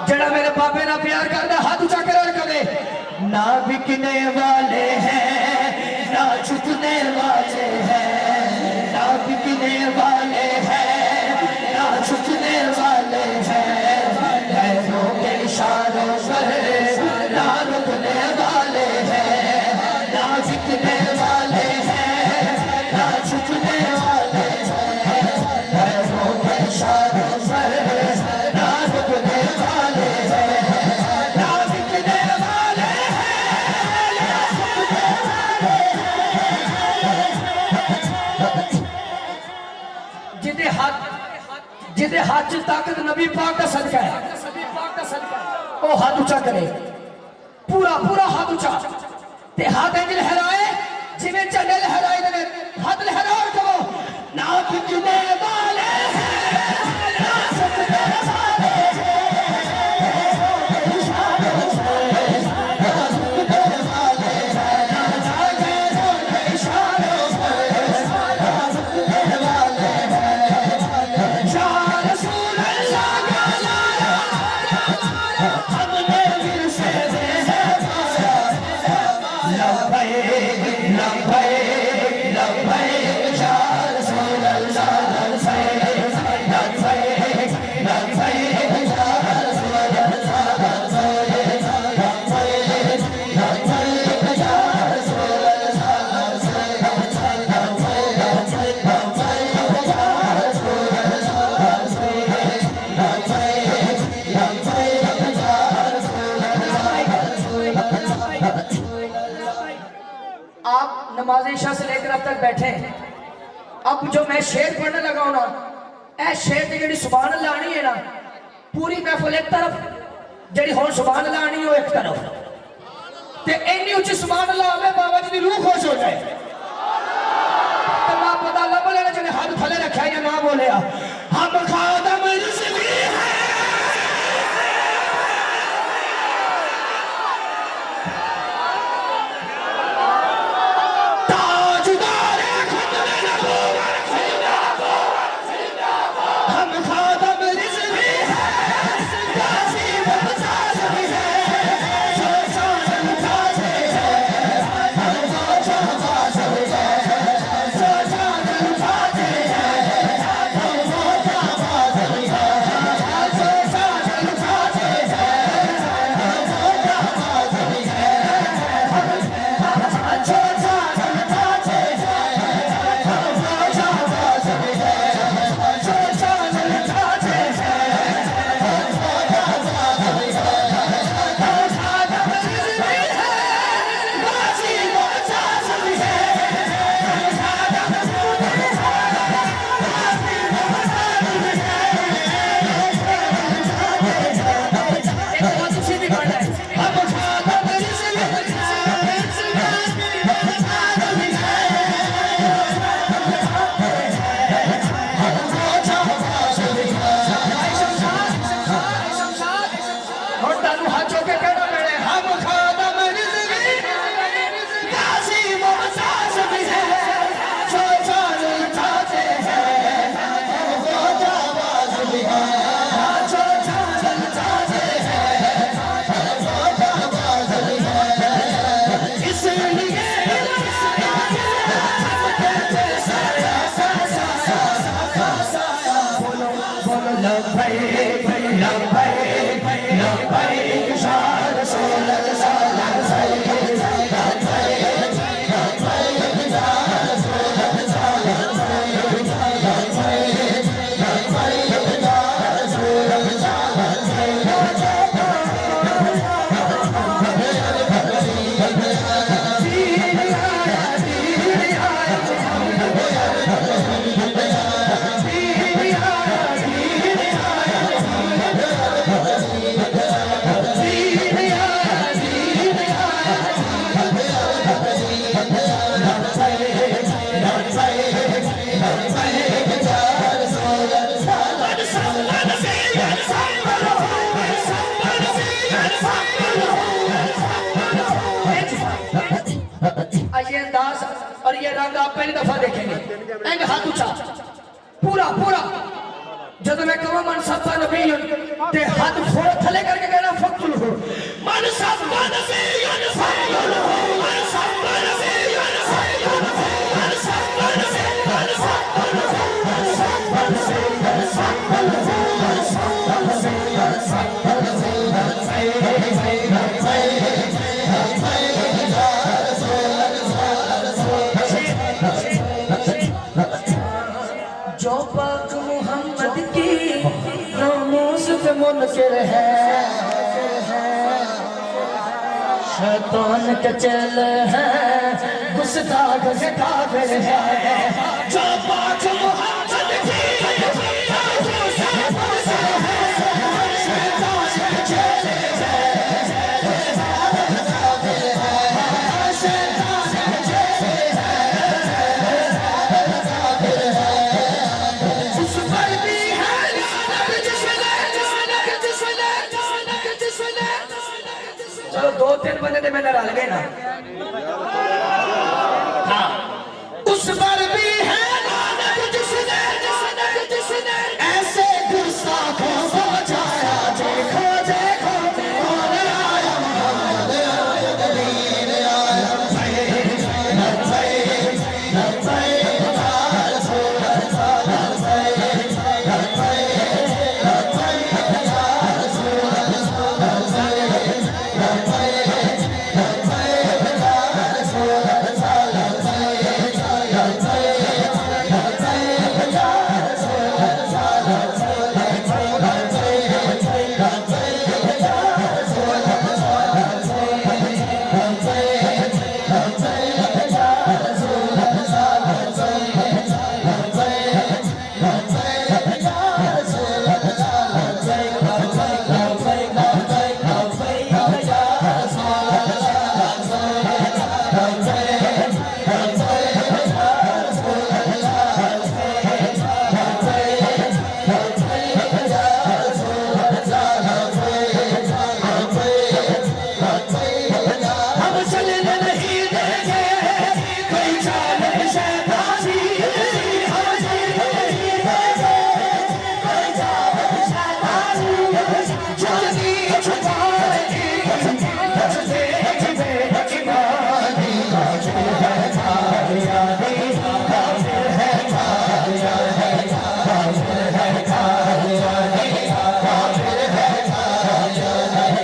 जड़ा मेरे बाबे ना प्यार करता हाथ ऊंचा कर करे। ना बिकने वाले हैं ना झुकने वाले हैं, ना बिकने वाले हैं ना झुकने वाले हैं, पैरों के इशारों पर ना रुकने वाले हैं, ना बिकने वाले हैं ना झुकने वाले हैं, पैरों के इशारों पर ना रुकने वाले हैं, ना बिकने वाले हैं ना झुकने वाले हैं। जिदे हाथ च ताकत नबी पाक का सदका है, वो हाथ ऊंचा करे, पूरा पूरा हाथ ऊंचा ते हाथ इंज लहराए जिवें झंडे लहराए ने, हाथ लहराओ कहो ना बिकने वाले हैं ना झुकने वाले हैं, इशारों से ना झुकने वाले हैं, ना जागे जोड़े इशारों से ना झुकने वाले हैं। या रसूल अल्लाह का लाया हमने विरसे दे है पाया, लब्बैक लब्बैक लब्बैक या रसूल अल्लाह, लब्बैक लब्बैक लब्बैक या रसूल अल्लाह, लब्बैक लब्बैक लब्बैक या रसूल अल्लाह, लब्बैक लब्बैक या रसूल अल्लाह, आप नमाज इशा से लेकर अब तक बैठे हैं। अब जो मैं शेर पढ़ने लगा हूं ना, ए शेर की जी सुभान अल्लाह आनी है ना, पूरी महफिल एक तरफ, जी हुण सुभान अल्लाह आनी हो एक तरफ, ते इन्नी उच्ची सुभान अल्लाह आवे बाबा जी की रूह खुश हो जाए। तो ना पता लब लेना जिन्हें हाथ थले रखा या ना बोलिया, हम खादम रिज़्क़ी है और ये रंग आप पहली दफा देखेंगे। एंड हाथ ऊंचा पूरा पूरा, जब मैं कहूँ मन सत्ता नबी ते हाथ फोड़ थले करके जो पाक मोहम्मद की नामोस पे मुनकिर है, शैतान के चल है, गुस्ताख से काफिर है। जो पाक मोहम्मद की नामोस पे मुनकिर है, शैतान के चल है, काफिर है, शैतान के चल है, काफिर है। उस पर भी है लानत जिसने चलो 2-3 बंदे तो मैंने डाल गए ना। हाँ, उस पर भी है लानत जिसने ऐसे गुस्ताखों को बचाया। देखो देखो कौन आया, मोहम्मद आया, नबीन आया, लब्बैक लब्बैक लब्बैक या रसूल अल्लाह, लब्बैक लब्बैक लब्बैक या रसूल अल्लाह, लब्बैक लब्बैक लब्बैक या रसूल अल्लाह, लब्बैक लब्बैक लब्बैक या रसूल अल्लाह, लब्बैक लब्बैक लब्बैक या रसूल अल्लाह, लब्बैक लब्बैक लब्बैक या रसूल अल्लाह, लब्बैक लब्बैक लब्बैक या रसूल अल्लाह, लब्बैक लब्बैक लब्बैक लब्बैक लब्बैक या रसूल अल्लाह, लब्बैक लब्बैक लब्बैक या रसूल अल्लाह, लब्बैक लब्बैक लब्बैक या रसूल अल्लाह, लब्बैक लब्बैक लब्बैक या। हम चलने नहीं देंगे कोई चाल शैतानी, हम चलने नहीं देंगे कोई चाल शैतानी, जानी छुपाएगी बचते बेईमानी, काफिर है कादियानी, काफिर है कादियानी, काफिर है कादियानी, काफिर है कादियानी।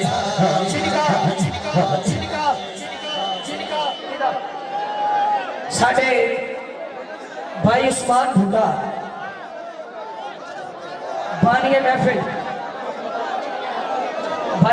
चिनका चिनका चिनका इधर साडे भाई उस्मान भुट्टा बानिए महफिल